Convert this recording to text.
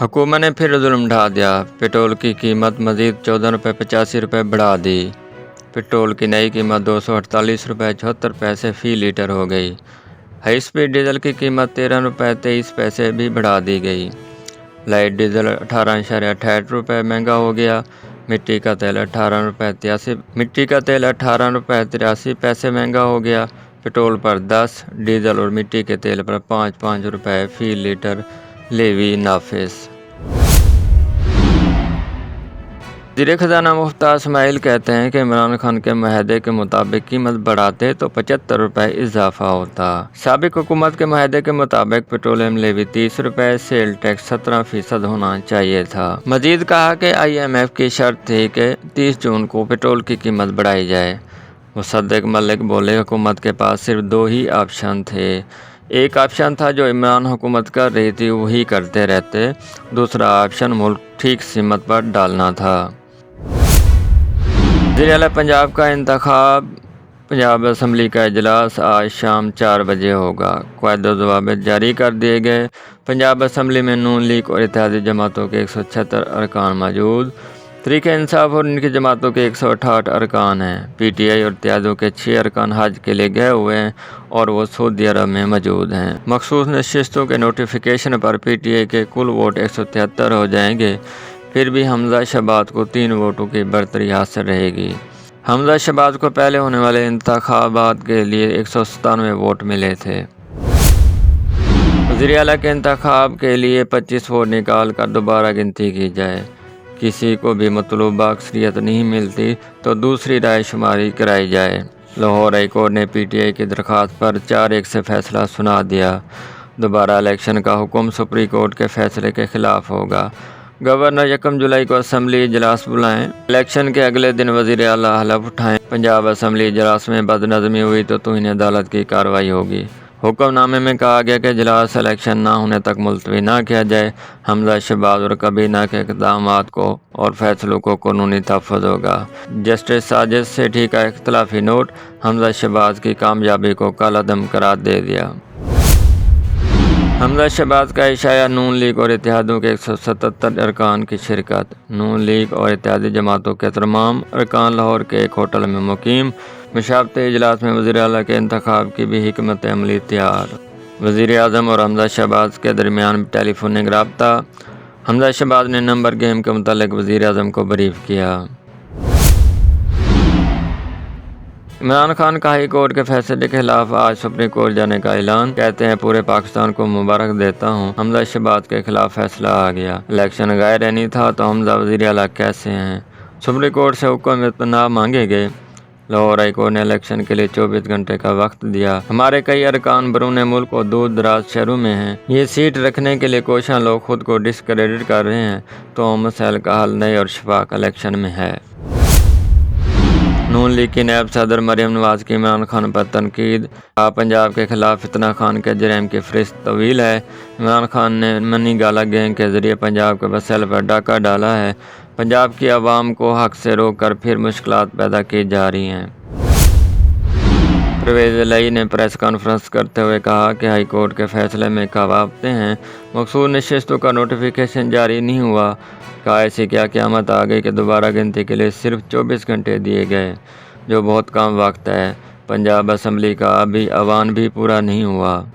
हुकूमत ने फिर जुल्म ढा दिया। पेट्रोल की कीमत मज़ीद 14 रुपये 85 रुपये बढ़ा दी। पेट्रोल की नई कीमत 248 रुपये 74 पैसे फ़ी लीटर हो गई। हाई स्पीड डीजल की कीमत 13 रुपये 23 पैसे भी बढ़ा दी गई। लाइट डीजल 18.68 रुपये महंगा हो गया। मिट्टी का तेल 18 रुपये 83 पैसे महंगा हो गया। पेट्रोल पर 10, डीजल और मिट्टी के तेल पर 5 रुपये फ़ी लीटर लेवी नाफिज। वज़ीर ख़ज़ाना मुफ्तार इस्माइल कहते हैं कि इमरान खान के मुआहदे के मुताबिक कीमत बढ़ाते तो 75 रुपये इजाफा होता। साबिक हुकूमत के मुआहदे के मुताबिक पेट्रोलियम लेवी 30 रुपये, सेल टैक्स 17% होना चाहिए था। मजीद कहा कि IMF की शर्त थी कि 30 जून को पेट्रोल की कीमत बढ़ाई जाए। मुसद्दिक मलिक बोले, हुकूमत के पास सिर्फ 2 ही ऑप्शन थे। एक ऑप्शन था जो इमरान हुकूमत कर रही थी वही करते रहते, दूसरा ऑप्शन मुल्क ठीक सीमत पर डालना था। वज़ीर-ए-आला पंजाब का इंतखाब। पंजाब असम्बली का इजलास आज शाम 4 बजे होगा। क़वायदे ज़वाबित जारी कर दिए गए। पंजाब असम्बली में नून लीग और इत्तेहादी जमातों के 176 अरकान मौजूद। तहरीक इंसाफ और इनकी जमातों के 168 अरकान हैं। PTI और इत्तेहादियों के 6 अरकान हज के लिए गए हुए हैं और वो सऊदी अरब में मौजूद हैं। मखसूस नशिस्तों के नोटिफिकेशन पर PTI के कुल वोट 173 हो जाएंगे। फिर भी हमजा शहबाज को 3 वोटों की बरतरी हासिल रहेगी। हमजा शहबाज को पहले होने वाले इंतखाबात के लिए 197 वोट मिले थे। वज़ीर-ए-आला के इंतखाब के लिए 25 वोट निकाल कर दोबारा गिनती की जाए। किसी को भी मतलूबा अक्सरियत नहीं मिलती तो दूसरी राय शुमारी कराई जाए। लाहौर हाई कोर्ट ने PTI की दरख्वास्त पर 4-1 से फैसला सुना दिया। दोबारा इलेक्शन का हुक्म सुप्रीम कोर्ट के फैसले के खिलाफ होगा। गवर्नर 1 जुलाई को असम्बली इजलास बुलाएं। इलेक्शन के अगले दिन वज़ीर-ए-आला हलफ उठाएं। पंजाब असम्बली इजलास में बदनज़मी हुई तो तौहीन अदालत की कार्रवाई होगी। हुक्मनामे में कहा गया कि इजलास इलेक्शन न होने तक मुलतवी न किया जाए। हमजा शहबाज और कबीना के इक़दामात को और फैसलों को कानूनी तहफ़्फ़ुज़ होगा। जस्टिस साजिद सेठी का इख्तिलाफी नोट। हमजा शहबाज की कामयाबी को कलअदम करार दे दिया। हमजा शहबाज का इशाया। नून लीग और इत्तेहादियों के 177 अरकान की शिरकत। नून लीग और इत्तेहादी जमातों के तमाम अरकान लाहौर के एक होटल में मुकीम। मशावरती इजलास में वज़ीर-ए-आला के इंतखाब की भी हिकमत अमली तैयार। वज़ीर-ए-आज़म और हमजा शहबाज के दरमियान टेलीफोनिक राब्ता। हमजा शहबाज ने नंबर गेम के मुतालिक वज़ीर-ए-आज़म को ब्रीफ किया। इमरान खान का हाई कोर्ट के फैसले के खिलाफ आज सुप्रीम कोर्ट जाने का ऐलान। कहते हैं, पूरे पाकिस्तान को मुबारक देता हूँ, हमजा शहबाज के खिलाफ फैसला आ गया। इलेक्शन गैर नहीं था तो हमजा वज़ीर-ए-आला कैसे हैं। सुप्रीम कोर्ट से हुक्म इत्मीनान मांगे गए। लाहौर हाई कोर्ट ने इलेक्शन के लिए 24 घंटे का वक्त दिया। हमारे कई अरकान बरूने मुल्क और दूर दराज शहरों में हैं। ये सीट रखने के लिए कोशिश लोग खुद को डिस्क्रेडिट कर रहे हैं तो मसैल का हल नए और शफाफ इलेक्शन में है। नून लीग की नायब सदर मरियम नवाज की इमरान खान पर तनकीद। पंजाब के खिलाफ फितना खान के जराइम की फ़हरिस्त तवील है। इमरान खान ने मनी गाला गैंग के ज़रिए पंजाब के मसैल पर डाका डाला है। पंजाब की आवाम को हक से रोक कर फिर मुश्किलात पैदा की जा रही हैं। परवेज़ इलाही ने प्रेस कॉन्फ्रेंस करते हुए कहा कि हाई कोर्ट के फैसले में कवाबते हैं। मखसूस नशिस्तों का नोटिफिकेशन जारी नहीं हुआ। कहा ऐसी क्या क़यामत आ गई कि दोबारा गिनती के लिए सिर्फ 24 घंटे दिए गए, जो बहुत कम वक्त है। पंजाब असम्बली का अभी अवान भी पूरा नहीं हुआ।